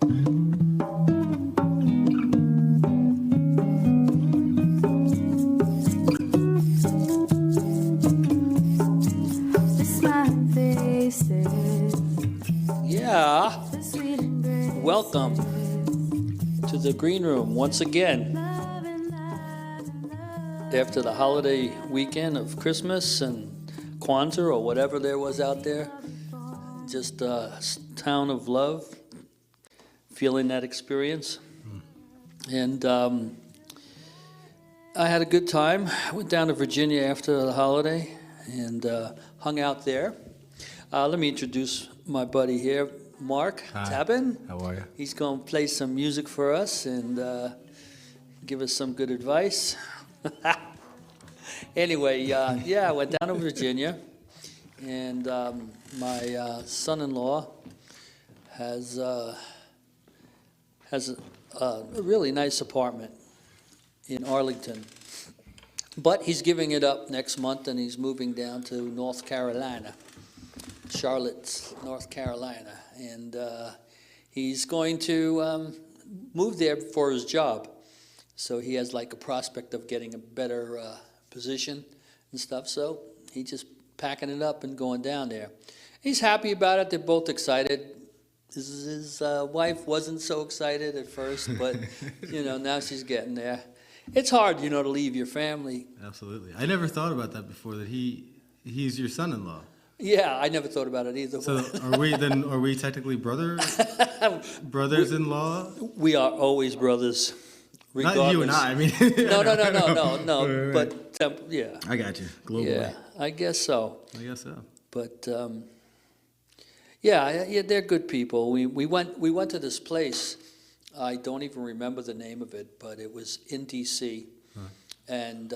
Yeah, welcome to the green room once again. After the holiday weekend of Christmas and Kwanzaa or whatever there was out there, just a town of love, feeling that experience. And I had a good time. I went down to Virginia after the holiday and hung out there. Let me introduce my buddy here, Marc Tabin. How are you? He's going to play some music for us and give us some good advice. Anyway, I went down to Virginia, and my son-in-law has a really nice apartment in Arlington. But he's giving it up next month, and he's moving down to North Carolina. Charlotte, North Carolina, and he's going to move there for his job. So he has like a prospect of getting a better position and stuff. So he's just packing it up and going down there. He's happy about it. They're both excited. His wife wasn't so excited at first, but now she's getting there. It's hard, to leave your family. Absolutely. I never thought about that before. That he's your son-in-law. Yeah, I never thought about it either. So are we technically brothers-in-law? We are always brothers. Regardless. Not you and I mean. No. Right. But yeah. I got you. Globally. Yeah, I guess so. But they're good people. We went to this place. I don't even remember the name of it, but it was in D.C. And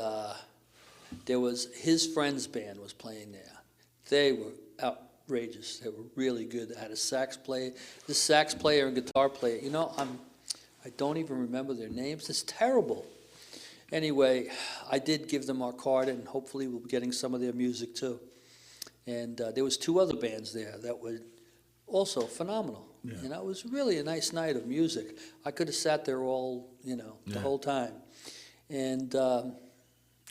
there was his friend's band was playing there. They were outrageous. They were really good. They had a sax player and guitar player. I don't even remember their names. It's terrible. Anyway, I did give them our card, and hopefully we'll be getting some of their music too. And there was 2 other bands there that were also phenomenal. Yeah. It was really a nice night of music. I could have sat there all, the whole time. And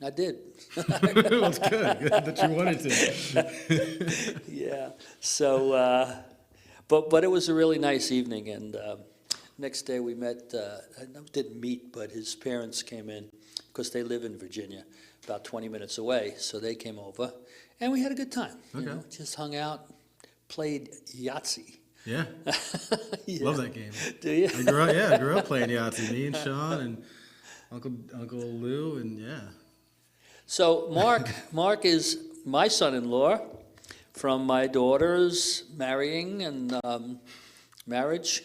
I did. That's good that you wanted to. Yeah. So, but it was a really nice evening, and next day we met. I didn't meet, but his parents came in because they live in Virginia, about 20 minutes away. So they came over, and we had a good time. Okay. Just hung out, played Yahtzee. Yeah. Yeah. Love that game. Do you? I grew up playing Yahtzee. Me and Sean and Uncle Lou, and yeah. So Marc is my son-in-law from my daughter's marrying and marriage.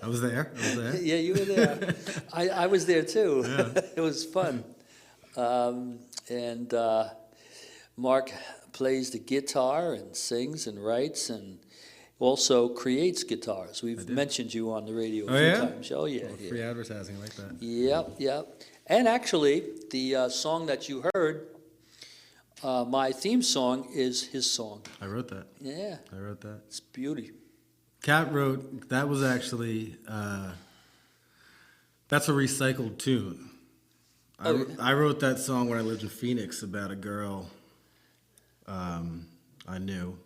I was there. Yeah, you were there. I was there too. Yeah. It was fun. And Marc plays the guitar and sings and writes and also creates guitars. We've mentioned you on the radio a few times. Oh, yeah. Free advertising, I like that. Yep. And actually, the song that you heard, my theme song, is his song. I wrote that. Yeah. I wrote that. It's beauty. Cat wrote, that was actually, that's a recycled tune. I wrote that song when I lived in Phoenix about a girl I knew.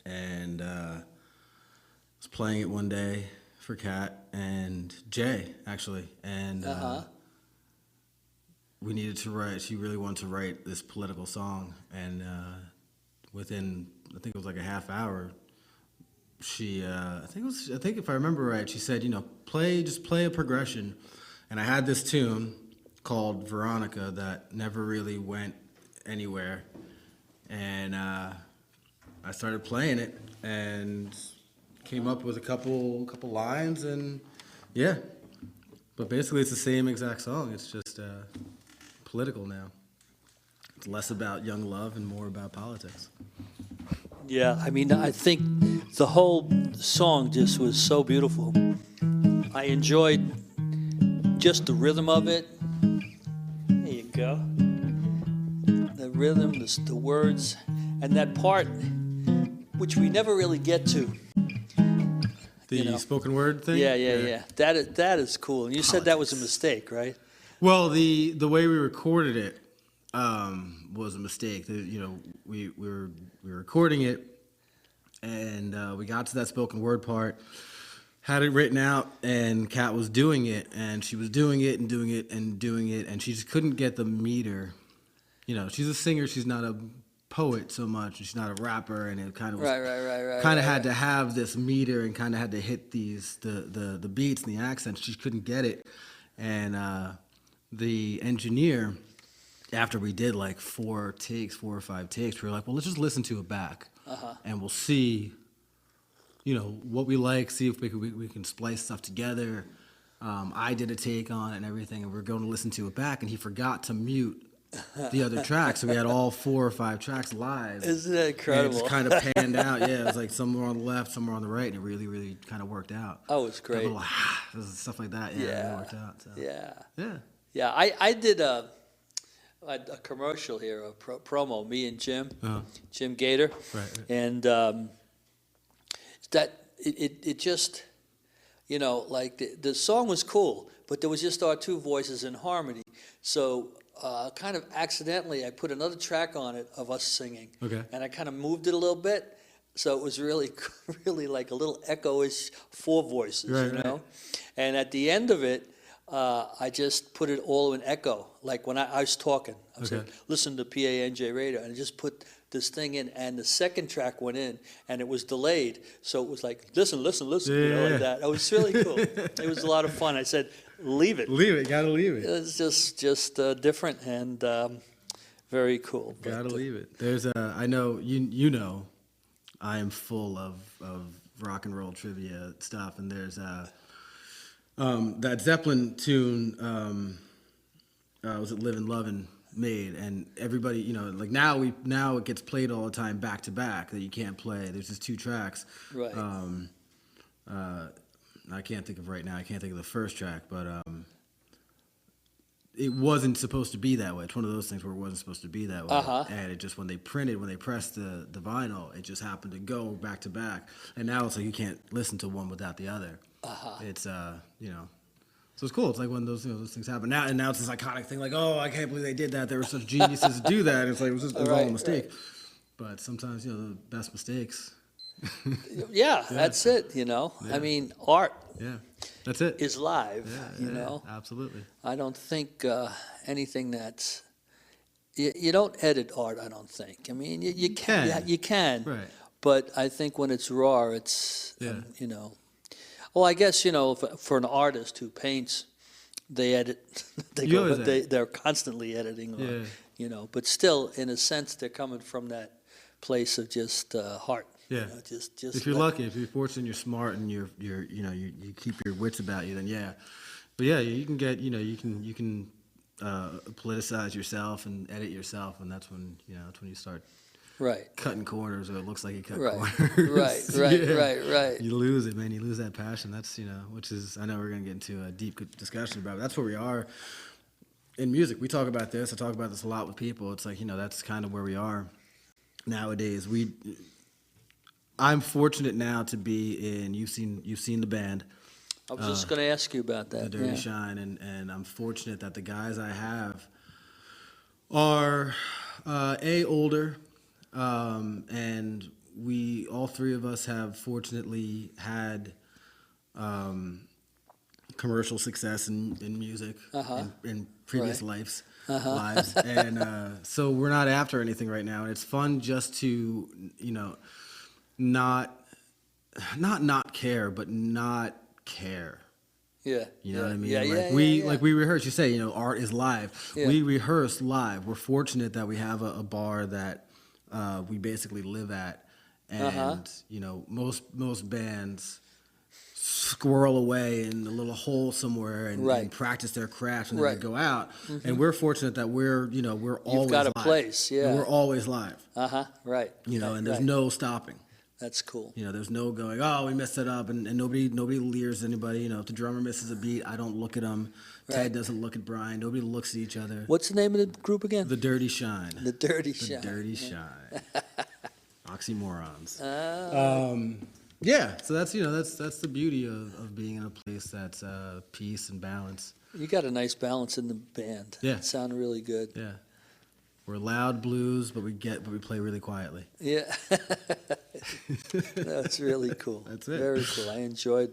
And was playing it one day for Cat and Jay, actually. And we needed to write, she really wanted to write this political song. And within, I think it was like a half hour, she, I think if I remember right, she said, just play a progression. And I had this tune called Veronica that never really went anywhere. And I started playing it and came up with a couple lines, and yeah. But basically, it's the same exact song. It's just political now. It's less about young love and more about politics. Yeah, I think the whole song just was so beautiful. I enjoyed just the rhythm of it. There you go. The rhythm, the words, and that part, which we never really get to. The spoken word thing? Yeah. That is cool. And you said that was a mistake, right? Well, the way we recorded it was a mistake. We were recording it, and we got to that spoken word part, had it written out, and Kat was doing it, and she was doing it and doing it and doing it, and she just couldn't get the meter. She's a singer. She's not a poet so much. She's not a rapper, and it kind of was had to have this meter and kind of had to hit the beats and the accents. She couldn't get it, and the engineer, after we did like 4 or 5 takes, we were like, well, let's just listen to it back, and we'll see, what we like, see if we can splice stuff together. I did a take on it and everything, and we we're going to listen to it back, and he forgot to mute the other tracks, so we had all 4 or 5 tracks live. Isn't that incredible? And it just kind of panned out. Yeah, it was like somewhere on the left, somewhere on the right, and it really, really kind of worked out. Oh, it's great. Little, stuff like that. Yeah, it really worked out. So. Yeah. I did a commercial here, a promo. Me and Jim Gator, right. And that it just, like the song was cool, but there was just our 2 voices in harmony. So. Kind of accidentally, I put another track on it of us singing, and I kind of moved it a little bit, so it was really, really like a little echo-ish 4 voices, Right. And at the end of it, I just put it all in echo, like when I was talking. I said, listen to PANJ radio, and I just put this thing in, and the second track went in, and it was delayed, so it was like, listen, like that. It was really cool. It was a lot of fun. I said, leave it, gotta leave it. It's just different and very cool. Gotta leave it. There's I know you know, I am full of rock and roll trivia stuff, and there's that Zeppelin tune, was it Livin' Lovin' made, and everybody, like now it gets played all the time back to back that you can't play. There's just 2 tracks. Right. I can't think of right now. I can't think of the first track, but it wasn't supposed to be that way. It's one of those things where it wasn't supposed to be that way. And it just, when they pressed the vinyl, it just happened to go back to back. And now it's like you can't listen to one without the other. It's so it's cool. It's like when those things happen. Now it's this iconic thing, like, oh, I can't believe they did that. They were such geniuses to do that. It's like it was all a mistake. Right. But sometimes the best mistakes. Yeah, that's it. I mean, art. Yeah, that's it. Is live. Yeah, absolutely. I don't think anything that's you don't edit art. I don't think. I mean, you can. Yeah, you can. Right. But I think when it's raw, it's Well, I guess for an artist who paints, they edit. They're constantly editing. Or, but still, in a sense, they're coming from that place of just heart. Yeah. Just if you're lucky, if you're fortunate, you're smart, and you keep your wits about you, then yeah. But yeah, you can get you can politicize yourself and edit yourself, and that's when you start cutting corners, or it looks like you cut corners. Right. You lose it, man. You lose that passion. That's which is, I know we're gonna get into a deep discussion about it. That's where we are in music. We talk about this. I talk about this a lot with people. It's like that's kind of where we are nowadays. I'm fortunate now to be in. You've seen the band. I was just going to ask you about that. The Dirty Shine, and I'm fortunate that the guys I have are older, and we all 3 of us have fortunately had commercial success in music in previous lives, and so we're not after anything right now, and it's fun just to not care, but not care. Yeah. You know what I mean? Yeah, like we rehearse. You say, art is live. Yeah. We rehearse live. We're fortunate that we have a bar that we basically live at, and most bands squirrel away in a little hole somewhere and practice their craft, and then they go out. Mm-hmm. And we're fortunate that we're always You've got a live. place, yeah. And we're always live. Right. And there's no stopping. That's cool. There's no going, oh, we messed it up, and nobody leers anybody. If the drummer misses a beat, I don't look at him. Ted doesn't look at Brian. Nobody looks at each other. What's the name of the group again? The Dirty Shine. The Dirty Shine. The Dirty Shine. Oxymorons. Yeah, so that's that's the beauty of being in a place that's peace and balance. You got a nice balance in the band. Yeah. It sounded really good. Yeah, we're loud blues, but we play really quietly. Yeah. That's really cool. That's it. Very cool. I enjoyed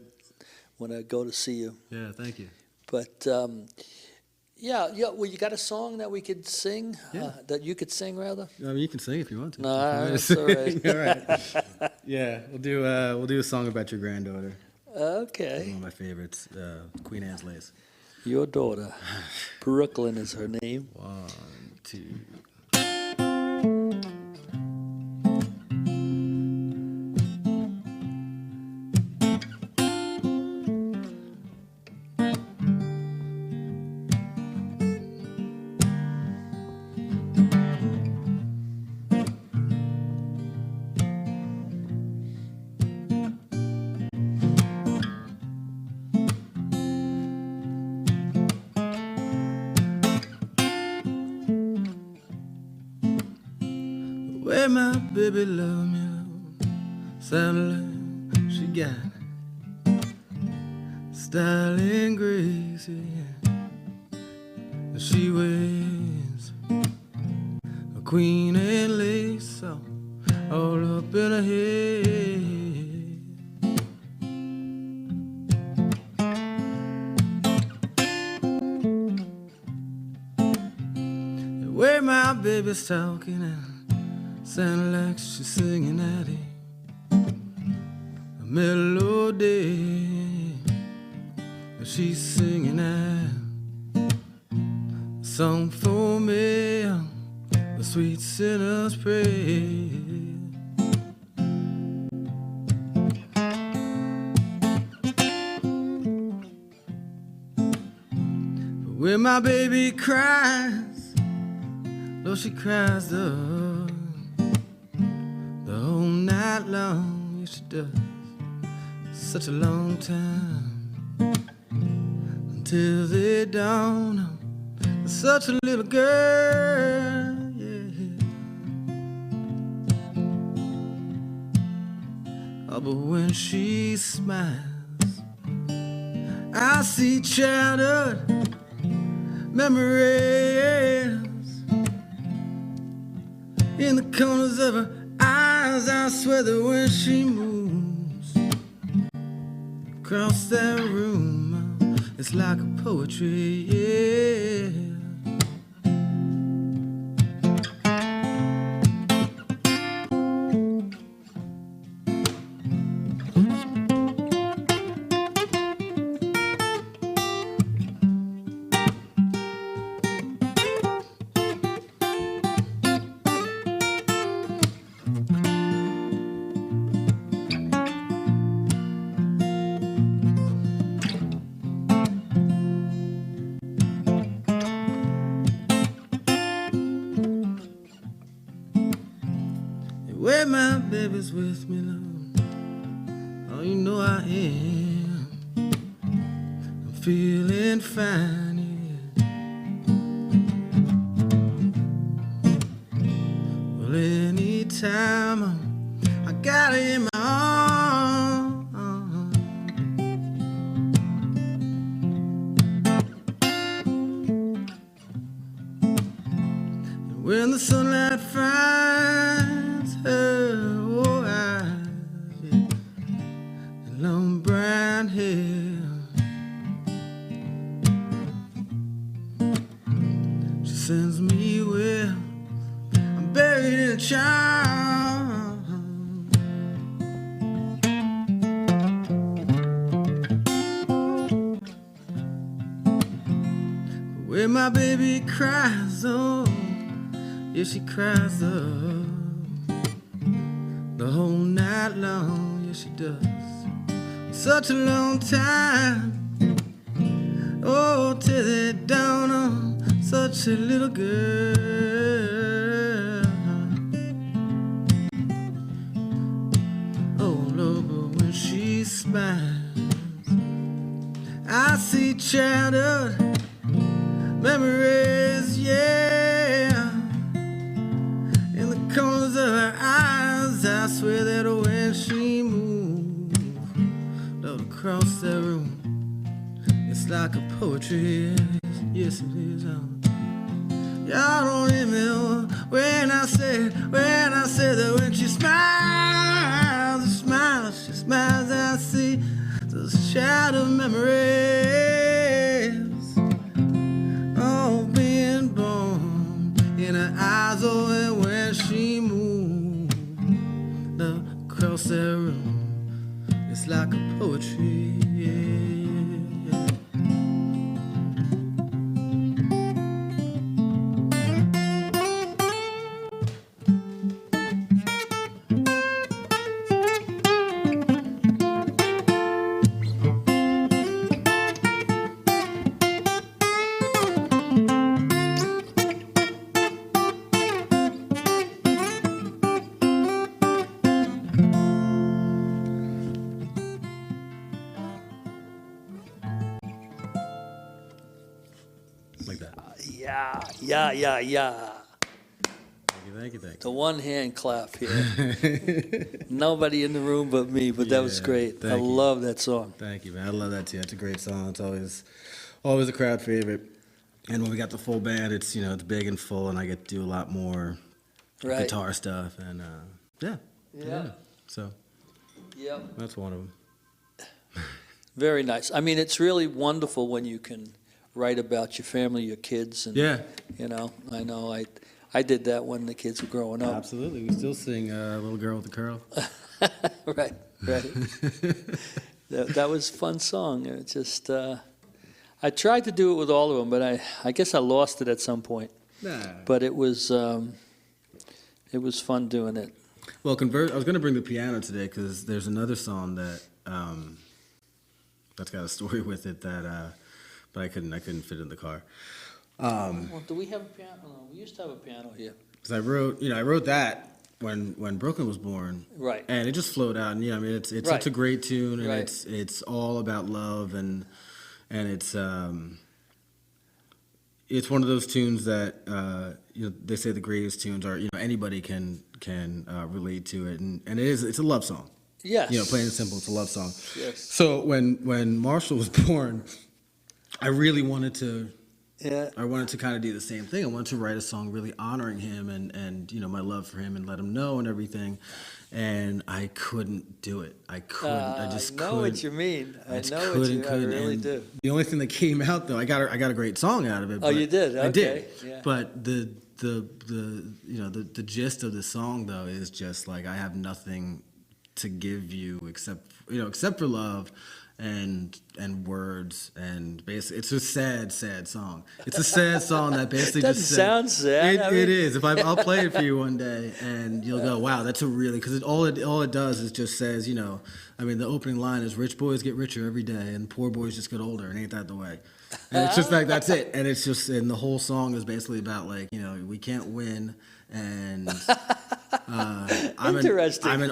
when I go to see you. Yeah, thank you. But yeah. Well, you got a song that we could sing, Yeah. that you could sing rather? I mean, you can sing if you want to. No, that's all right. All right. Yeah, we'll do a song about your granddaughter. Okay. One of my favorites, Queen Anne's Lace. Your daughter, Brooklyn is her name. 1, 2. Where my baby love me, sound like she got style and grace, yeah. She wears a Queen Anne lace all up in her head. And where my baby's talking and sound like she's singing at a melody. She's singing a song for me, the sweet sinner's prayer. But when my baby cries, though she cries the whole night long, yes she does. Such a long time until they dawn on such a little girl, yeah. Oh, but when she smiles, I see childhood memories in the corners of her eyes. I swear that when she moves across that room, it's like a poetry, yeah. Where my baby's with me, love, oh, you know I am. I'm feeling fine, yeah. Well, anytime I got her in my arms, and when the sunlight finds her eyes, yeah, and long brown hair, she sends me where I'm buried in a child. Where my baby cries, oh, yeah, she cries the whole night long, yeah, she does. Such a long time, oh, till they dawn on such a little girl. Oh, Lord, but when she smiles, I see childhood memories, yeah. In the corners of her eyes, I swear that when she moves across the room. It's like a poetry, yes it is. Y'all don't remember when I said that when she smiles, she smiles, I see the shadow memories. Oh, being born in her eyes, oh, and when she moved across the room, it's like a poetry, yeah. Like that. Yeah. Thank you. The one hand clap here. Nobody in the room but me, but that was great. I love that song. Thank you, man. I love that too. It's a great song. It's always a crowd favorite. And when we got the full band, it's it's big and full, and I get to do a lot more guitar stuff, and yeah. So that's one of them. Very nice. I mean, it's really wonderful when you can write about your family, your kids, and I know I did that when the kids were growing up. Absolutely, we still sing "Little Girl with the Curl." Right. That was a fun song. It just I tried to do it with all of them, but I guess I lost it at some point. Nah. But it was fun doing it. Well, I was going to bring the piano today because there's another song that that's got a story with it that, but I couldn't fit it in the car. Well, do we have a piano? No, we used to have a piano here. Because I wrote that when Brooklyn was born, Right. And it just flowed out. And I mean, it's such a great tune, and Right. it's all about love, and it's one of those tunes that they say the greatest tunes are anybody can relate to it, and it's a love song. Yes. Plain and simple, it's a love song. Yes. So when Marshall was born, I really wanted to. Yeah. I wanted to kind of do the same thing. I wanted to write a song really honoring him and my love for him and let him know and everything. And I couldn't do it. I couldn't. I just couldn't. I know what you mean. I really do. The only thing that came out though, I got a great song out of it. Oh, you did? Okay. I did. Yeah. But the gist of the song though is just like I have nothing to give you except for love. And words and basically it's a sad song. It's a sad song that basically doesn't just sound sad. It is. I'll play it for you one day and you'll go, wow, that's a really because all it does is just says I mean the opening line is rich boys get richer every day and poor boys just get older and ain't that the way? And it's just like that's it. And it's just and the whole song is basically about like we can't win and. I'm an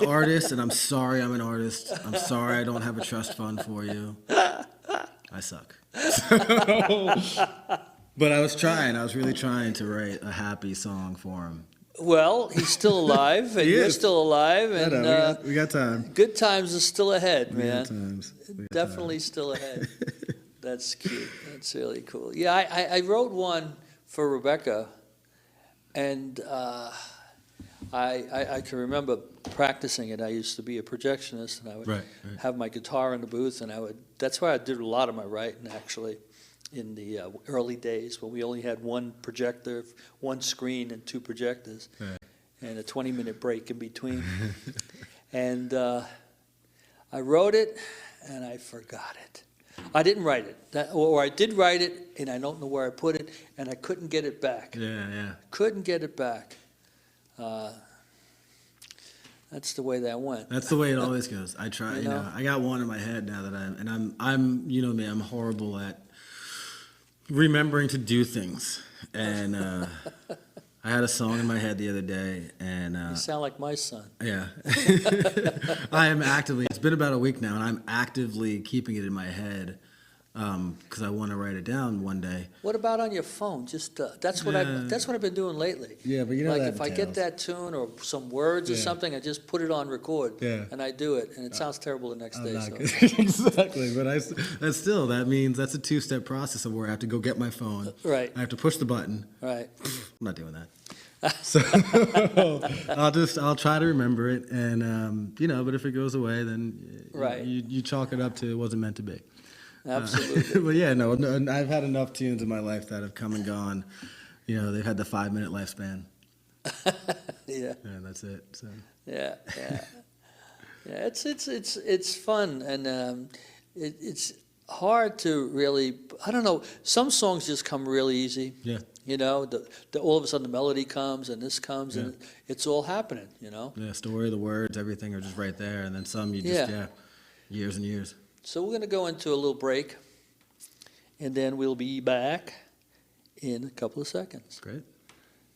artist, and I'm sorry I'm an artist. I'm sorry I don't have a trust fund for you. I suck. But I was really trying to write a happy song for him. Well, he's still alive, and you're still alive, and we got time. Good times are still ahead, man. We got times. Definitely still ahead. That's cute. That's really cool. Yeah, I wrote one for Rebecca, and I can remember practicing it. I used to be a projectionist, and I would have my guitar in the booth, and that's why I did a lot of my writing, actually, in the early days when we only had one projector, one screen, and two projectors, and a 20-minute break in between. And I wrote it, and I forgot it. I didn't write it, or I did write it, and I don't know where I put it, and I couldn't get it back. Yeah. Couldn't get it back. That's the way that went. That's the way it always goes. I try, I got one in my head now that I'm me, I'm horrible at remembering to do things. And I had a song in my head the other day, and You sound like my son. yeah, I am actively. It's been about a week now, and I'm actively keeping it in my head because I want to write it down one day. What about on your phone? Just that's what I've been doing lately. Yeah, but you know like that if I get that tune or some words or something, I just put it on record. Yeah. And I do it, and it sounds terrible the next day. Not So. good. Exactly, but that means that's a two-step process of where I have to go get my phone. Right. I have to push the button. Right. I'm not doing that. So I'll try to remember it, and but if it goes away, then Right. you chalk it up to it wasn't meant to be. Absolutely. But yeah, no, I've had enough tunes in my life that have come and gone. They've had the 5-minute lifespan. Yeah. Yeah, that's it. So. Yeah. Yeah. It's fun, and it's hard to really. I don't know. Some songs just come really easy. Yeah. All of a sudden the melody comes and this comes and it's all happening. Yeah, story, the words, everything are just right there, and then some you just years and years. So we're going to go into a little break, and then we'll be back in a couple of seconds. Great.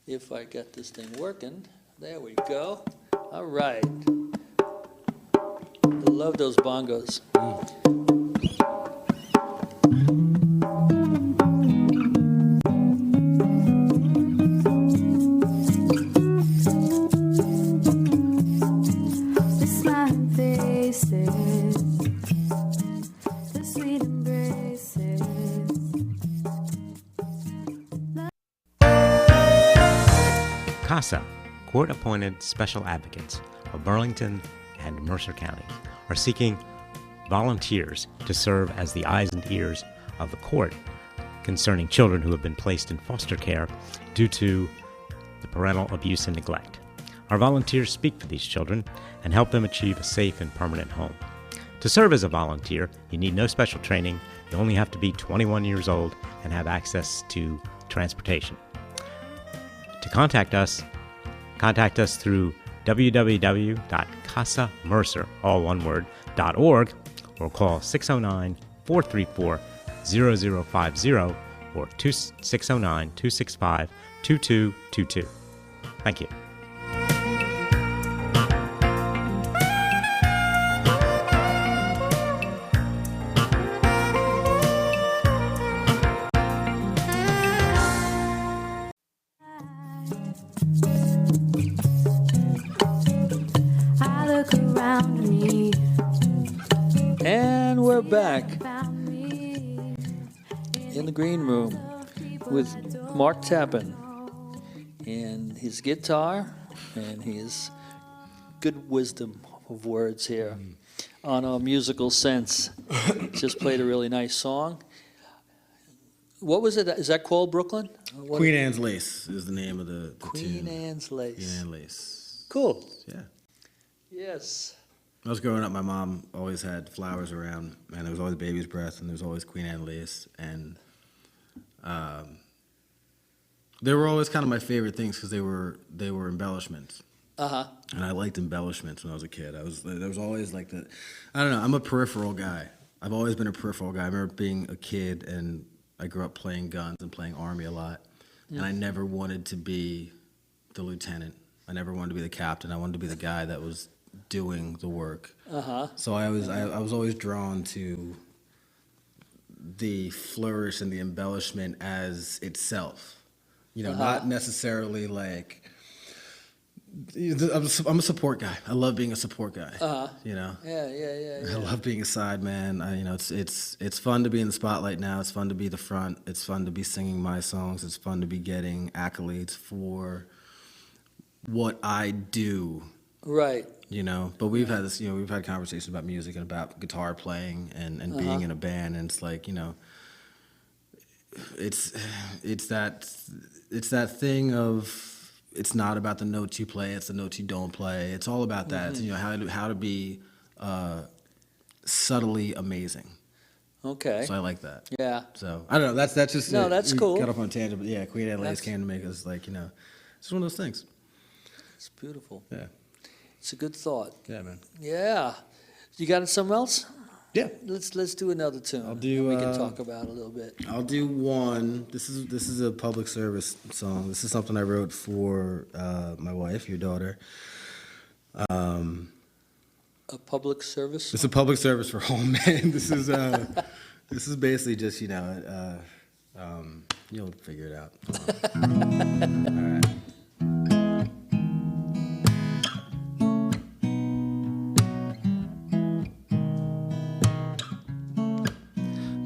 If I get this thing working. There we go. All right. I love those bongos. The smiling faces, the sweet embraces. CASA, Court-Appointed Special Advocates of Burlington and Mercer County, are seeking volunteers to serve as the eyes and ears of the court concerning children who have been placed in foster care due to the parental abuse and neglect. Our volunteers speak for these children and help them achieve a safe and permanent home. To serve as a volunteer, you need no special training. You only have to be 21 years old and have access to transportation. To contact us through www.casamercer, all one word, .org, or call 609-434-0050 or 609-265-2222. Thank you. I look around me, And we're back found me in the green room with Marc Tappan and his guitar and his good wisdom of words here on our musical sense. Just played a really nice song. What was it? Is that called Brooklyn? What- Queen Anne's Lace is the name of the Queen tune. Anne's Lace. Queen Anne's Lace. Cool. Yeah. Yes. I was growing up, my mom always had flowers around, and there was always baby's breath, and there was always Queen Anne lace, and they were always kind of my favorite things because they were embellishments, Uh-huh. and I liked embellishments when I was a kid. There was always like the, I don't know, I'm a peripheral guy. I've always been a peripheral guy. I remember being a kid, and I grew up playing guns and playing Army a lot, and I never wanted to be the lieutenant. I never wanted to be the captain. I wanted to be the guy that was doing the work. Uh-huh. So I was always drawn to the flourish and the embellishment as itself. Not necessarily like I'm a support guy. I love being a support guy. Yeah. I love being a side man. It's fun to be in the spotlight now. It's fun to be the front. It's fun to be singing my songs. It's fun to be getting accolades for what I do. Right. But we've had this, we've had conversations about music and about guitar playing and being in a band, and it's like, it's that thing of, it's not about the notes you play, it's the notes you don't play. It's all about that. How to be subtly amazing. Okay. So I like that. Yeah. So I don't know. That's just No, it. that's We cool. Got off on a tangent, but yeah, Queen Anne lace That's- came to make us like, it's one of those things. It's beautiful. Yeah. It's a good thought. Yeah, man. Yeah. You got something else? Yeah. Let's do another tune. I'll do, We can talk about it a little bit. I'll do one. This is a public service song. This is something I wrote for my wife, your daughter. A public service. It's a public service for home men. This is This is basically just, you'll figure it out. All right.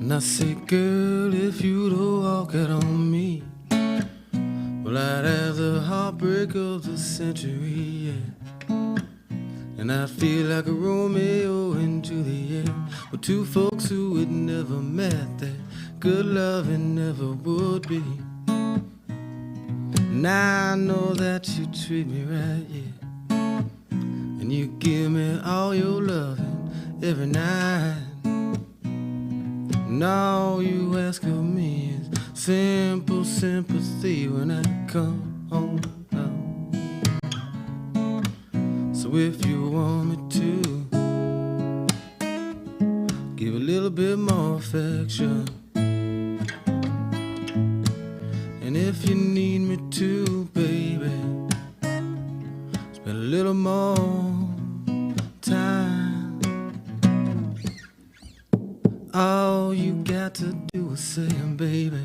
And I say, girl, if you'd walk out on me, well, I'd have the heartbreak of the century, yeah. And I'd feel like a Romeo and Juliet, with two folks who had never met, that good loving never would be. And I know that you treat me right, yeah, and you give me all your loving every night. And all you ask of me is simple sympathy when I come home now. So if you want me to give a little bit more affection, and if you need me to, baby, spend a little more time. All you got to do is say, baby,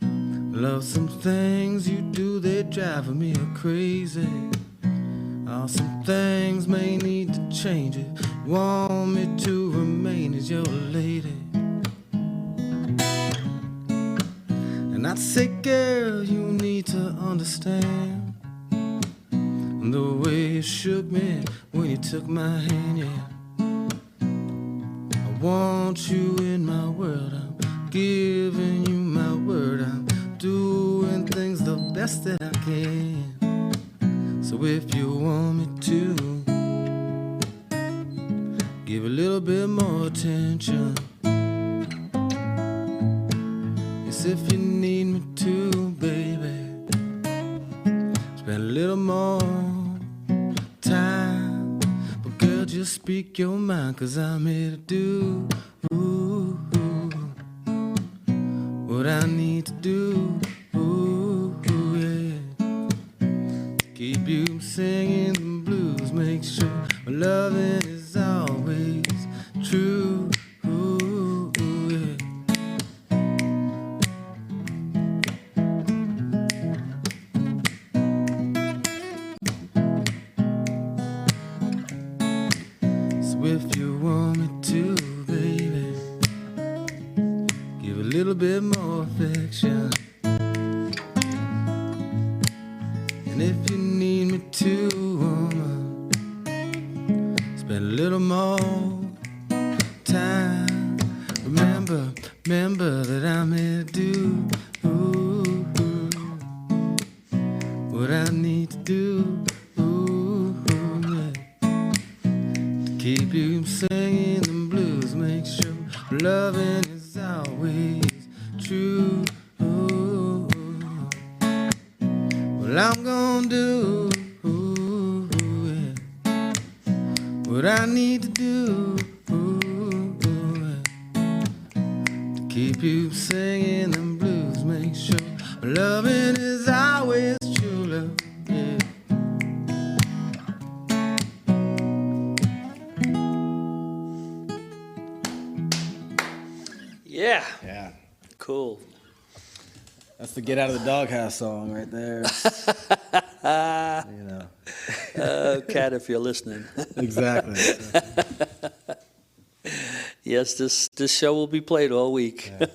love some things you do, they drive me crazy. Oh, some things may need to change if you want me to remain as your lady. And I'd say, girl, you need to understand the way you shook me when you took my hand, yeah. I want you in my world, I'm giving you my word, I'm doing things the best that I can. So if you want me to give a little bit more attention, yes, if you need me to, baby, spend a little more time. But girl, just speak your mind, 'cause I'm here to do what I need to do, yeah. Keep you singing the blues, make sure my loving is always true, yeah. So if you want me to, baby, give a little bit more affection, and if you need me to, woman, spend a little more time. Remember that I'm here to do what I need to do, yeah. To keep you singing the blues, make sure loving is always true. Well, I'm gonna do, yeah, what I need to do, yeah, to keep you singing them blues, make sure loving is always true, love, yeah. Yeah, Yeah. cool. That's the Get Out of the Doghouse song right there. You know. Kat, if you're listening. Exactly. Yes, this show will be played all week. Yeah.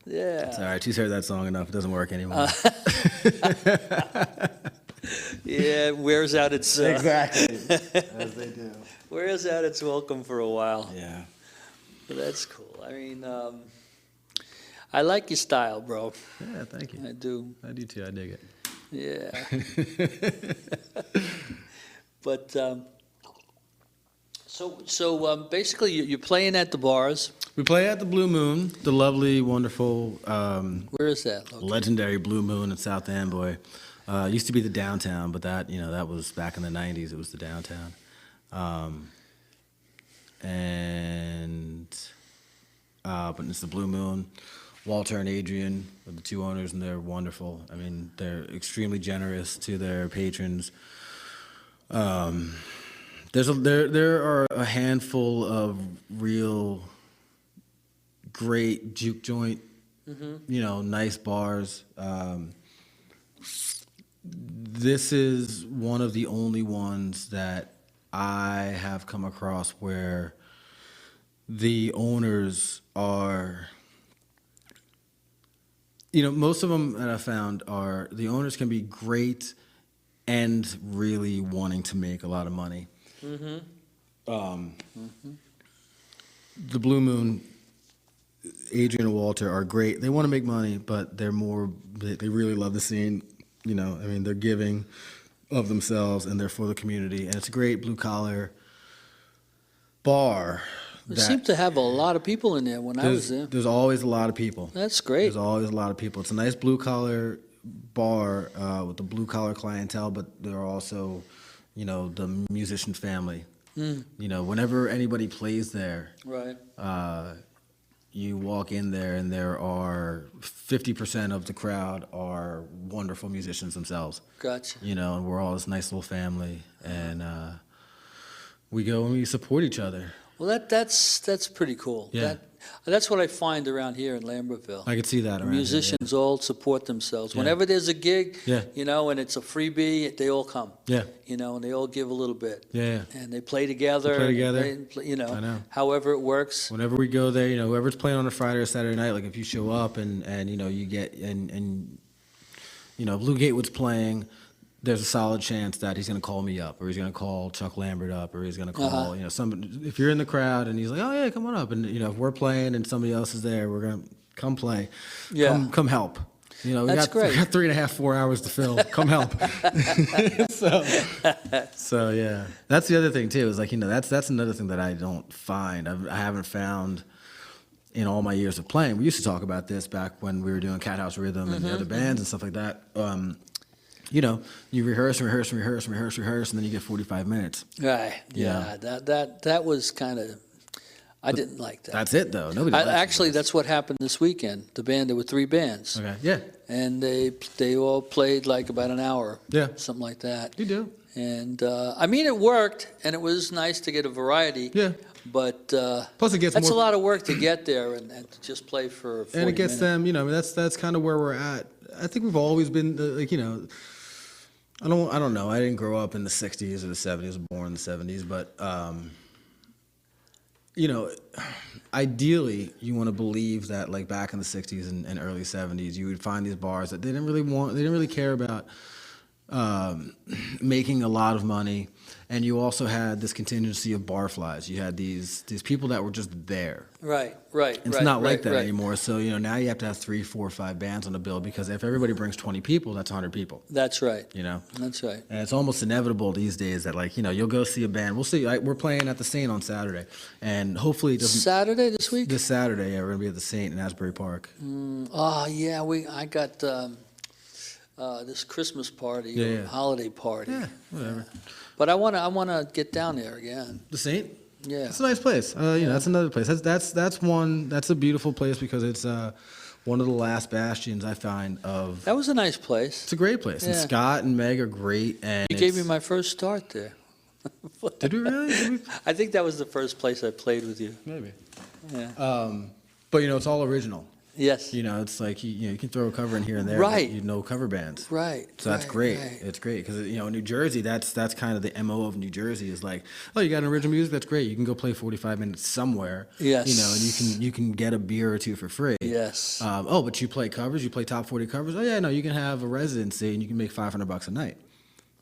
Yeah. It's all right. She's heard that song enough. It doesn't work anymore. Yeah, it wears out its Exactly. As they do. wears out its welcome for a while. Yeah. But that's cool. I mean, I like your style, bro. Yeah, thank you. I do. I do too. I dig it. Yeah. But so basically, you're playing at the bars. We play at the Blue Moon, the lovely, wonderful, Where is that located? legendary Blue Moon in South Amboy. Used to be the downtown, but that was back in the 90s. It was the downtown. But it's the Blue Moon. Walter and Adrian are the two owners, and they're wonderful. I mean, they're extremely generous to their patrons. There are a handful of real great juke joint. You know, nice bars. This is one of the only ones that I have come across where the owners are, you know, most of them that I found are, the owners can be great and really wanting to make a lot of money. The Blue Moon, Adrian and Walter are great. They want to make money, but they really love the scene. You know, I mean, they're giving of themselves and they're for the community. And it's a great blue collar bar. It seemed to have a lot of people in there when I was there. There's always a lot of people. That's great. There's always a lot of people. It's a nice blue collar bar with the blue collar clientele, but there are also, you know, the musician family. You know, whenever anybody plays there, Right. You walk in there and there are 50% of the crowd are wonderful musicians themselves. Gotcha. You know, and we're all this nice little family, and we go and we support each other. Well, that's pretty cool. Yeah. That's what I find around here in Lambertville. I could see that around here, Musicians all support themselves. Yeah. Whenever there's a gig, Yeah. you know, and it's a freebie, they all come. Yeah. You know, and they all give a little bit. Yeah. And they play together. They play together. You know, I know. however it works. Whenever we go there, you know, whoever's playing on a Friday or Saturday night, like if you show up and you know, you get, and you know, Blue Gatewood's playing, there's a solid chance that he's going to call me up, or he's going to call Chuck Lambert up, or he's going to call, you know, somebody. If you're in the crowd and he's like, oh yeah, come on up, and you know, if we're playing and somebody else is there, we're going to come play. Yeah. Come help. You know, we That's got great. 3.5, 4 hours to fill. Come help. So yeah, that's the other thing too. Is like, you know, that's another thing that I don't find. I haven't found in all my years of playing. We used to talk about this back when we were doing Cat House Rhythm and the other bands and stuff like that. You know, you rehearse, and then you get 45 minutes. Right. Yeah. That was kind of. I didn't like that. That's it, though. Nobody likes Actually, it. that's what happened this weekend. There were 3 bands. Okay. Yeah. And they all played like about an hour. Yeah. Something like that. You do. And I mean, it worked, and it was nice to get a variety. Yeah. But Plus, it gets that's more. A lot of work to get there and to just play for 40 And it gets minutes. them. You know, that's kind of where we're at. I think we've always been like, you know. I don't know. I didn't grow up in the 60s or the 70s. I was born in the 70s, but you know, ideally, you want to believe that like back in the 60s and early 70s, you would find these bars that they didn't really care about making a lot of money, and you also had this contingency of barflies. You had these people that were just there. Right. It's not like that anymore. So, you know, now you have to have 3, 4, 5 bands on the bill, because if everybody brings 20 people, that's 100 people. That's right. You know? That's right. And it's almost inevitable these days that, like, you know, you'll go see a band. We'll see. We're playing at the Saint on Saturday. And hopefully it doesn't... Saturday this week? This Saturday, yeah, we're going to be at the Saint in Asbury Park. Oh, yeah. I got this Christmas party, or holiday party. Yeah, whatever. But I wanna get down there again. The Saint? Yeah. It's a nice place. You know, that's another place. That's a beautiful place, because it's one of the last bastions I find of... That was a nice place. It's a great place. And Yeah. Scott and Meg are great. And You gave me my first start there. Did we really? I think that was the first place I played with you. Maybe. Yeah. But, you know, it's all original. Yes. You know, it's like, you can throw a cover in here and there. Right. But you know cover bands. Right. So that's right, great. right. It's great because, you know, New Jersey, that's kind of the MO of New Jersey is like, oh, you got an original music? That's great. You can go play 45 minutes somewhere. Yes. You know, and you can get a beer or two for free. Yes. Oh, but you play covers? You play top 40 covers? Oh, yeah, no, you can have a residency and you can make $500 a night.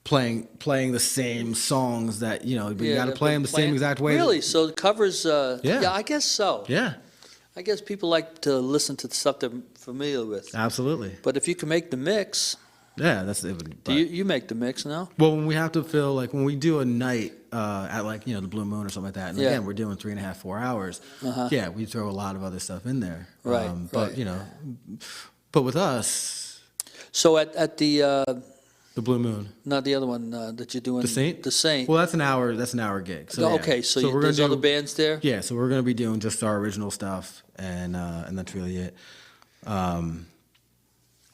Playing the same songs that, you know, but you got to play them the same exact way. Really? So the covers, Yeah. I guess so. Yeah, I guess people like to listen to the stuff they're familiar with. absolutely. But if you can make the mix, Yeah, that's it. do you make the mix now? Well, when we have to fill, like when we do a night at like, you know, the Blue Moon or something like that, and Yeah. again, we're doing 3.5, 4 hours. Yeah, we throw a lot of other stuff in there. Right, But, right. you know, but with us, So at the, the Blue Moon, not the other one that you're doing. the Saint? The Saint. Well, that's an hour gig. So, yeah. Okay, so, we're there's gonna other bands there? Yeah, so we're going to be doing just our original stuff, and that's really it.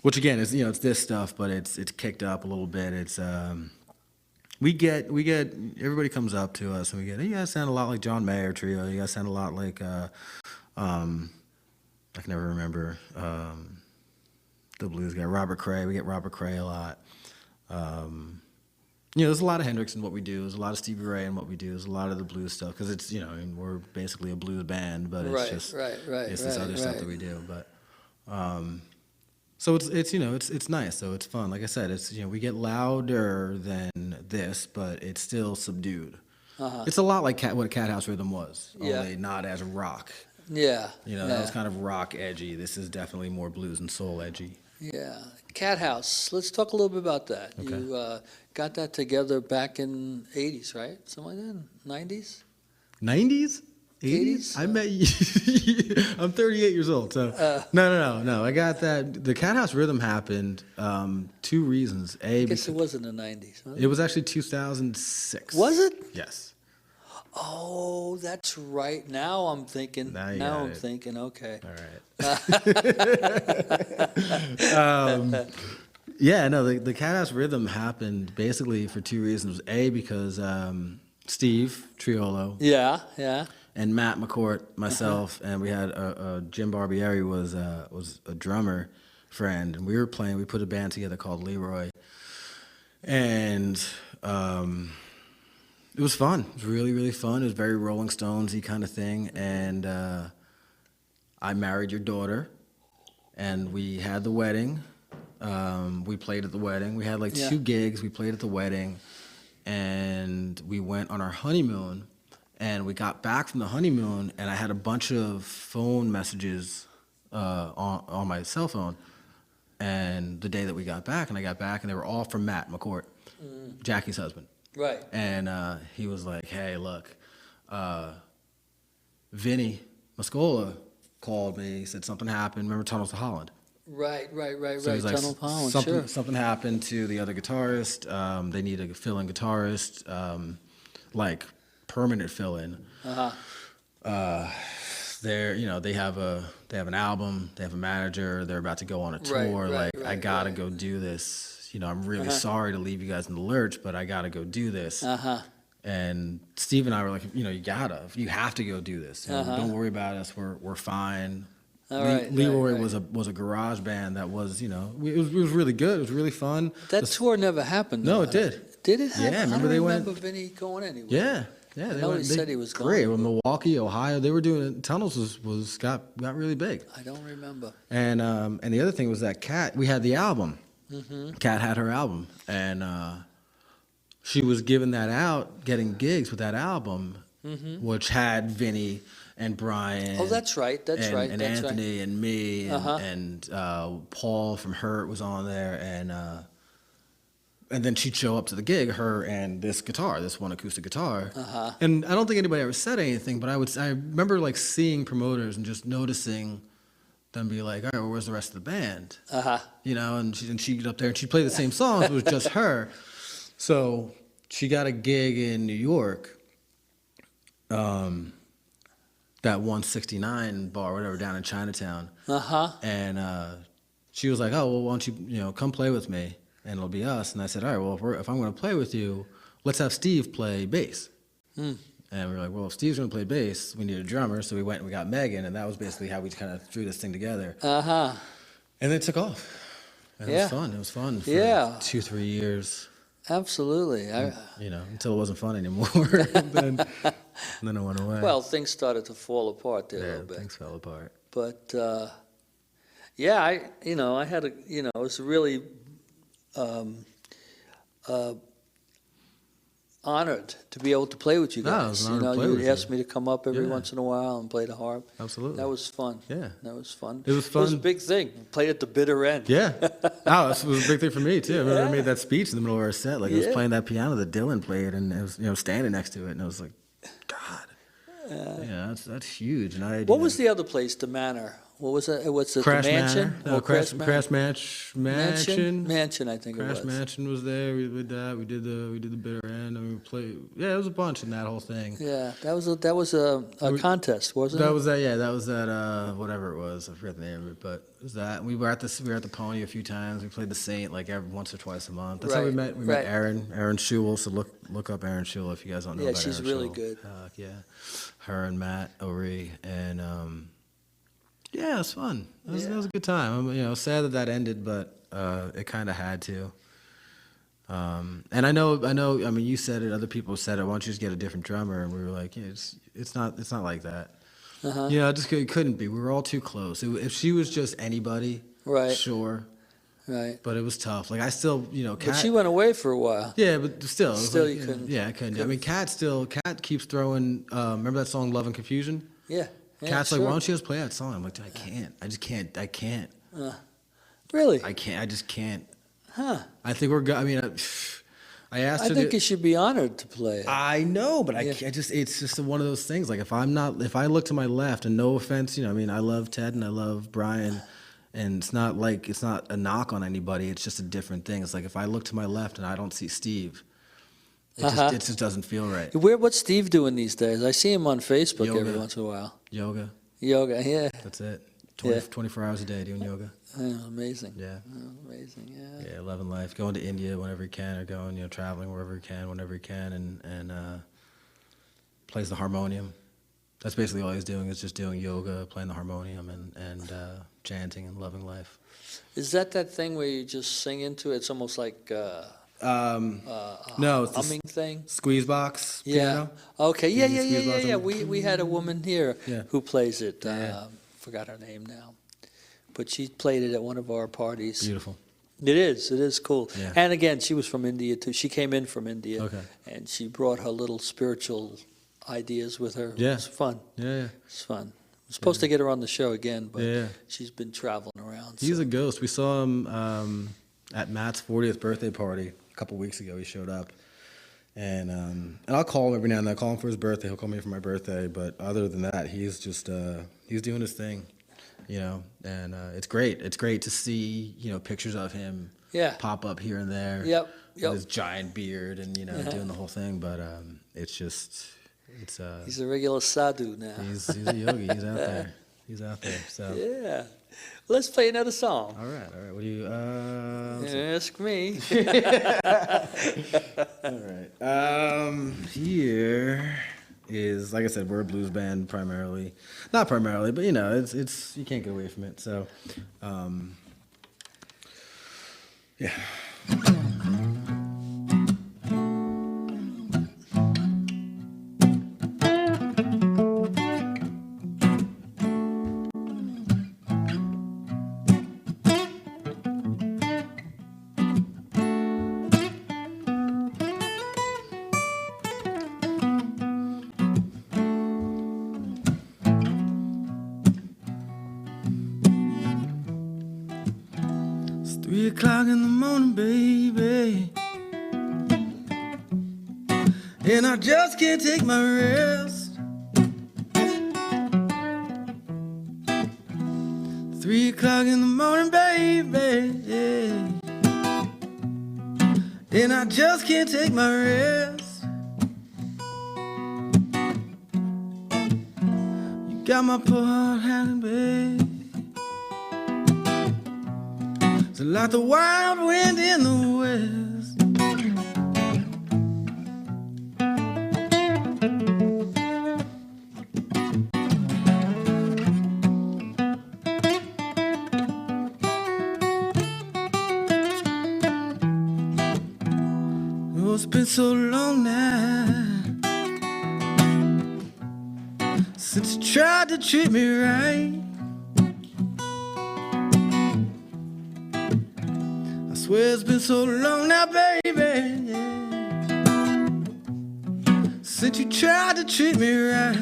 Which again is, you know, it's this stuff, but it's kicked up a little bit. It's we get everybody comes up to us and we get, hey, you guys sound a lot like John Mayer Trio. You guys sound a lot like I can never remember the blues guy, Robert Cray. We get Robert Cray a lot. There's a lot of Hendrix in what we do. There's a lot of Stevie Ray in what we do. There's a lot of the blues stuff because it's, I mean, we're basically a blues band, but it's just it's this other stuff that we do. But so it's nice. So it's fun. Like I said, it's we get louder than this, but it's still subdued. It's a lot like what Cat House Rhythm was, only not as rock. Yeah. That was kind of rock edgy. This is definitely more blues and soul edgy. Yeah. Cat House. Let's talk a little bit about that. Okay. You got that together back in 80s, right? Something like that? 90s? 90s? 80s? I met you. I'm 38 years old, so no. I got that. The Cat House Rhythm happened. Two reasons. I guess it was in the 90s. Huh? It was actually 2006. Was it? Yes. Oh, that's right. Now I'm thinking. Now I'm thinking. Okay. All right. The Cat House Rhythm happened basically for two reasons. A, because Steve Triolo. Yeah. And Matt McCourt, myself, and we had Jim Barbieri was a drummer friend, and we were playing. We put a band together called Leroy, and it was fun. It was really, really fun. It was very Rolling Stones-y kind of thing, and I married your daughter, and we had the wedding. We played at the wedding. We had like 2 gigs. We played at the wedding, and we went on our honeymoon. And we got back from the honeymoon, and I had a bunch of phone messages on my cell phone. And the day that we got back, and they were all from Matt McCourt, Jackie's husband. Right. And he was like, "Hey, look, Vinny Mascola called me. He said something happened. Remember Tunnels to Holland?" Right. So he's like, Tunnel to Holland, something happened to the other guitarist. They need a fill-in guitarist, like permanent fill-in. They have an album, they have a manager, they're about to go on a tour. I gotta go do this. I'm really sorry to leave you guys in the lurch, but I gotta go do this. And Steve and I were like, you have to go do this. Don't worry about us. We're fine. Leroy was a garage band that was, it was really good. It was really fun. That tour never happened. No, it did. Did it happen? Yeah, remember I don't they remember went. Vinny going anywhere. Yeah. He said he was going. Great. Well, Milwaukee, Ohio, they were doing it. Tunnels got really big. I don't remember. And the other thing was that Cat, we had the album. Cat had her album, and she was giving that out, getting gigs with that album, which had Vinny and Brian. Oh, that's right. And Anthony and me and Paul from Hurt was on there, and then she'd show up to the gig, her and this one acoustic guitar. And I don't think anybody ever said anything, but I remember like seeing promoters and just noticing them be like, all right, well, where's the rest of the band? And she'd get up there and she'd play the same songs. It was just her. So she got a gig in New York, that 169 bar, whatever, down in Chinatown. And she was like, oh, well, why don't you, come play with me? And it'll be us. And I said, all right, well, if I'm going to play with you, let's have Steve play bass. And we were like, well, if Steve's going to play bass, we need a drummer. So we went and we got Megan, and that was basically how we kind of threw this thing together. And then it took off. And it was fun. It was fun for 2-3 years. Absolutely. Until it wasn't fun anymore. then it went away. Well, things started to fall apart there a little bit. Things fell apart. But, I had it was really... honored to be able to play with you guys. No, it was an honor to play with you you. asked me to come up every once in a while and play the harp. Absolutely. That was fun. Yeah. That was fun. It was fun. It was a big thing. Played at the bitter end. Yeah. This was a big thing for me, too. I remember I made that speech in the middle of our set. Like, I was playing that piano that Dylan played, and it was, standing next to it, and I was like, God. That's huge. And what was the other place, the Manor? What was it? What's it? Crash the Mansion? Manor. No, Crash Mansion. Mansion, I think it was. Crash Mansion was there. We did that. We did the bitter end. And we played. Yeah, it was a bunch in that whole thing. Yeah, that was a contest, wasn't it? That was that. Yeah, that was that. Whatever it was, I forget the name of it, but it was that. We were at the Pony a few times. We played the Saint like once or twice a month. That's how we met. We met Erin Schewel. So look up Erin Schewel if you guys don't know about she's Erin really Schewel. good. Her and Matt O'Ree and. Yeah, it was fun. It was a good time. I'm sad that ended, but it kind of had to. And I know. I mean, you said it. Other people said it. Why don't you just get a different drummer? And we were like, yeah, it's not like that. It couldn't be. We were all too close. If she was just anybody, Right. sure. Right. But it was tough. Like I still, But Kat, she went away for a while. yeah, but still, it was Still like, you couldn't- Yeah, I couldn't. I mean, Kat keeps throwing. Remember that song "Love and Confusion"? Yeah. Kat's sure. like, why don't you just play that song? I'm like, I can't. I just can't. I can't. Really? I can't. I just can't. Huh. I think we're good. I mean, I asked I her. think you should be honored to play it. I know, but Yeah. it's just one of those things. Like if I look to my left, and no offense, I mean, I love Ted and I love Brian, and it's not a knock on anybody. It's just a different thing. It's like if I look to my left and I don't see Steve, it just doesn't feel right. What's Steve doing these days? I see him on Facebook every Yoga. once in a while. Yoga, Yoga, yeah. that's it. Yeah. 24 hours a day doing yoga. Amazing. Yeah. Amazing, yeah. Yeah, loving life. Going to India whenever he can, or going, traveling wherever he can, whenever he can, and plays the harmonium. That's basically all he's doing is just doing yoga, playing the harmonium, and chanting and loving life. Is that thing where you just sing into it? It's almost like No, it's the humming thing? squeeze box Yeah. piano. Okay. You Yeah, use yeah, the yeah, squeeze yeah, box yeah. on We had a woman here Yeah. who plays it. Yeah. Forgot her name now. But she played it at one of our parties. Beautiful. It is cool. Yeah. And again, she was from India too. She came in from India. Okay. And she brought her little spiritual ideas with her. Yeah. It was fun. Yeah, It's fun. I'm supposed to get her on the show again, but Yeah. she's been traveling around. he's so- a ghost. We saw him at Matt's 40th birthday party a couple weeks ago. He showed up, and I'll call him every now and then. I call him for his birthday. He'll call me for my birthday. But other than that, he's just he's doing his thing, And it's great. It's great to see pictures of him Yeah. pop up here and there. Yep. With his giant beard and doing the whole thing. But it's He's a regular sadhu now. he's a yogi. He's out there. He's out there. So. Yeah. Let's play another song. All right. What do you? Let's see. Ask me. All right. Here is, like I said, we're a blues band primarily. Not primarily, but it's you can't get away from it. So, yeah. It's 3 o'clock in the morning, baby, and I just can't take my rest. 3 o'clock in the morning, baby, and I just can't take my rest. You got my poor heart howling, babe. So like the wild wind in the west. Oh, it's been so long now since you tried to treat me right. I swear it's been so long now, baby, since you tried to treat me right.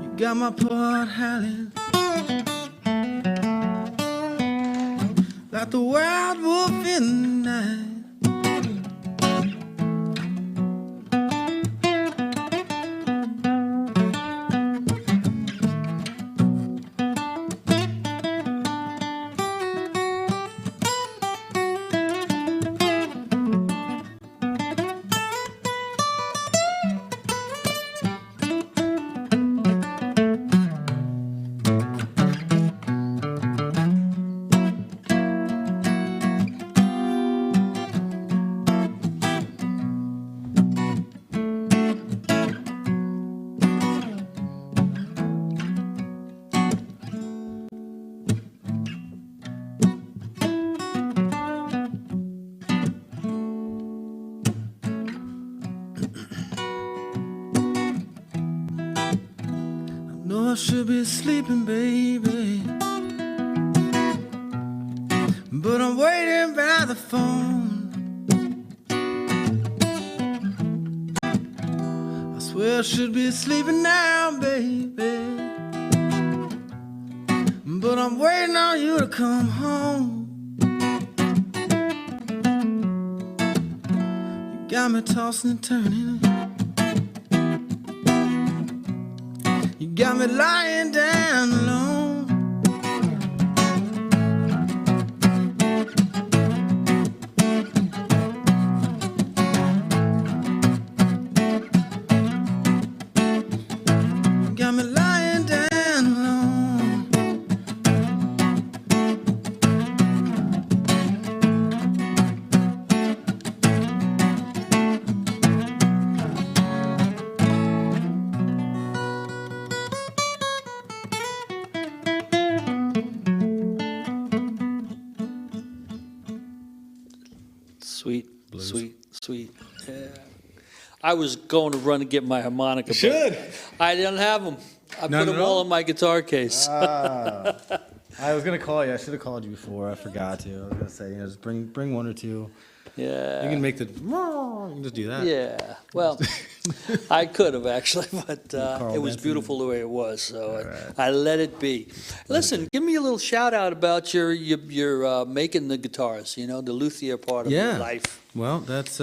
You got my poor heart howling like the wild wolf in the night. I should be sleeping, baby, but I'm waiting by the phone. I swear I should be sleeping now, baby, but I'm waiting on you to come home. You got me tossing and turning. You got me lying down alone. You got me lying down alone. Sweet, sweet. Yeah. I was going to run and get my harmonica. But I didn't have them. I None put them at all all? in my guitar case. I was gonna call you. I should have called you before. I forgot to. I was gonna say, just bring one or two. Yeah. You can make the. You can just do that. Yeah. Well, I could have actually, but Carl it was Benson. beautiful the way it was, so I let it be. Listen, give me a little shout out about your making the guitars. You know, the luthier part of your Yeah. life. Well, that's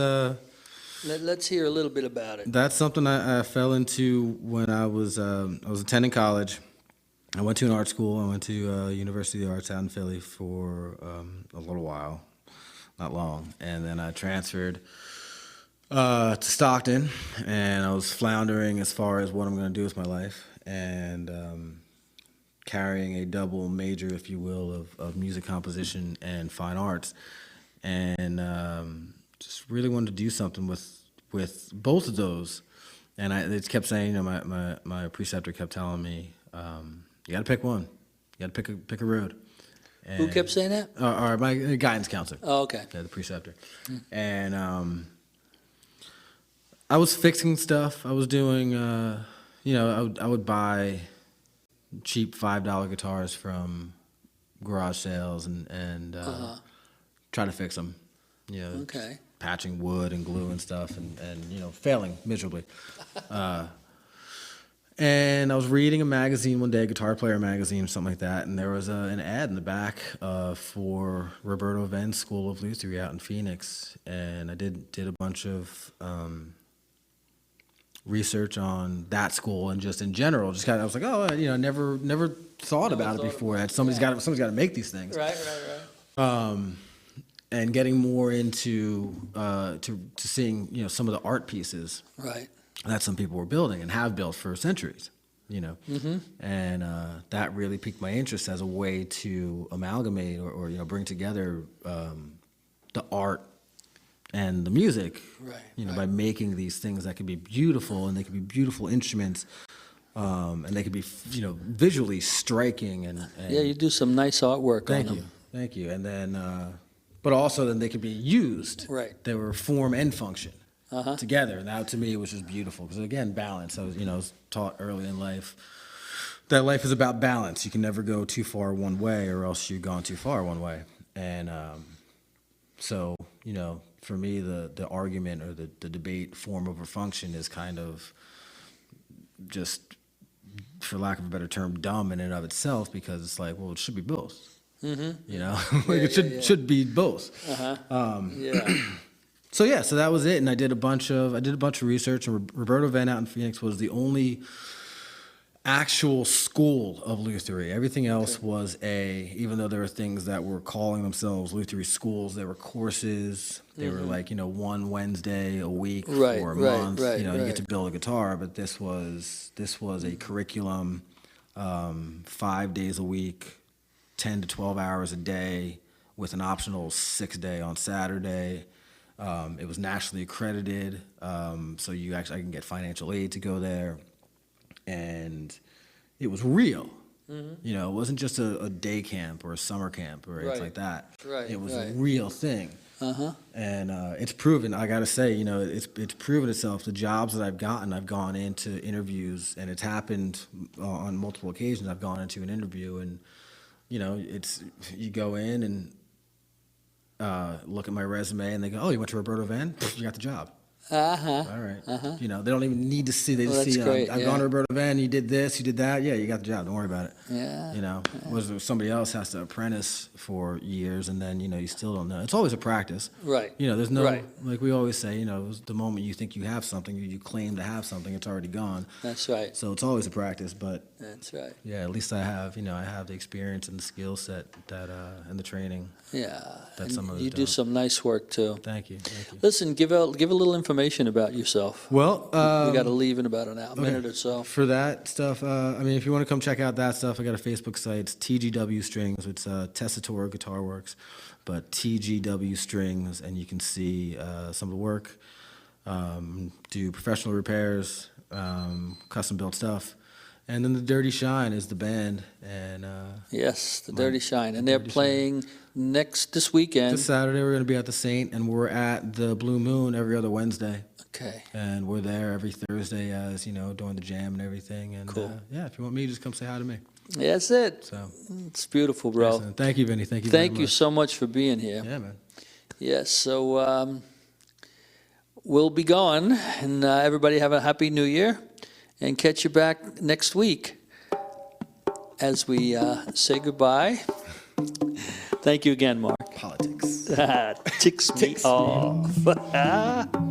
Let's hear a little bit about it. that's something I fell into when I was attending college. I went to an art school. I went to University of the Arts out in Philly for a little while, not long, and then I transferred to Stockton, and I was floundering as far as what I'm going to do with my life, and carrying a double major, if you will, of music composition and fine arts, and just really wanted to do something with both of those. And I just kept saying, you know, my preceptor kept telling me, you got to pick one, you got to pick a road. Who And- kept saying that? Or my guidance counselor. Oh, okay. Yeah, the preceptor. And I was fixing stuff. I was doing, you know, I would buy cheap $5 guitars from garage sales and try to fix them. You know, Okay. patching wood and glue and stuff, and you know, failing miserably. And I was reading a magazine one day, Guitar Player magazine or something like that, and there was an ad in the back for Roberto Venn's School of Lutherie out in Phoenix, and I did a bunch of research on that school and just in general. Just I was like, oh, you know, never thought about it before. That somebody's got to make these things. Right. And getting more into to seeing, you know, some of the art pieces Right. that some people were building and have built for centuries, you know. Mm-hmm. And that really piqued my interest as a way to amalgamate or you know, bring together the art and the music, Right, you know, right. by making these things that could be beautiful, and they could be beautiful instruments, and they could be, you know, visually striking and Yeah, you do some nice artwork on them. Thank you. And then, but also then they could be used. Right. They were form and function Uh-huh. together. And that to me was just beautiful because, again, balance. I was, you know, I was taught early in life that life is about balance. You can never go too far one way, or else you've gone too far one way. And so, you know, for me, the argument or the debate, form over function, is kind of just, for lack of a better term, dumb in and of itself, because it's like, well, it should be both. Mm-hmm. You know, like it should be both. Yeah. So yeah, so that was it, and I did a bunch of research, and Roberto Venn out in Phoenix was the only actual school of Lutherie. Everything else was even though there were things that were calling themselves Lutherie schools, there were courses. They were like, you know, one Wednesday a week for a month. You know, you get to build a guitar, but this was a curriculum, 5 days a week, 10 to 12 hours a day, with an optional 6-day on Saturday. It was nationally accredited, so I can get financial aid to go there, and it was real. You know, it wasn't just a day camp or a summer camp or anything like that. Right, It was right. a real thing. And it's proven. I got to say, it's proven itself. The jobs that I've gotten, I've gone into interviews, and it's happened on multiple occasions. I've gone into an interview, and it's you go in and look at my resume, and they go, "Oh, you went to Roberto Van? You got the job." Uh-huh. All right. They don't even need to see. They just that's see. great, I've gone to Roberto Van. You did this. You did that. Yeah, you got the job. Don't worry about it. Yeah. Was somebody else has to apprentice for years, and then you still don't know. It's always a practice. Right. There's no Right. like we always say. The moment you think you have something, you claim to have something, it's already gone. That's right. So it's always a practice. But That's right. yeah, at least I have. I have the experience and the skill set that and the training. Yeah. That And some others you do don't. some nice work too. Thank you. Thank you. Listen, give a little information about yourself. Well, We got to leave in about a minute or so. For that stuff, if you want to come check out that stuff, I got a Facebook site. It's TGW Strings. It's Tessitura Guitar Works, but TGW Strings, and you can see some of the work. Do professional repairs, custom built stuff, and then the Dirty Shine is the band, and Yes, the Dirty Shine, and they're Dirty Shine. playing this weekend. this Saturday we're going to be at the Saint, and we're at the Blue Moon every other Wednesday. Okay. And we're there every Thursday as, doing the jam and everything. And Cool. yeah, if you want me, just come say hi to me. That's it. So It's beautiful, bro. excellent. Thank you, Vinny. Thank you very Thank you much. so much for being here. Yeah, man. Yes, so we'll be gone, and everybody have a happy New Year, and catch you back next week as we say goodbye. Thank you again, Mark. Politics. Ticks me off.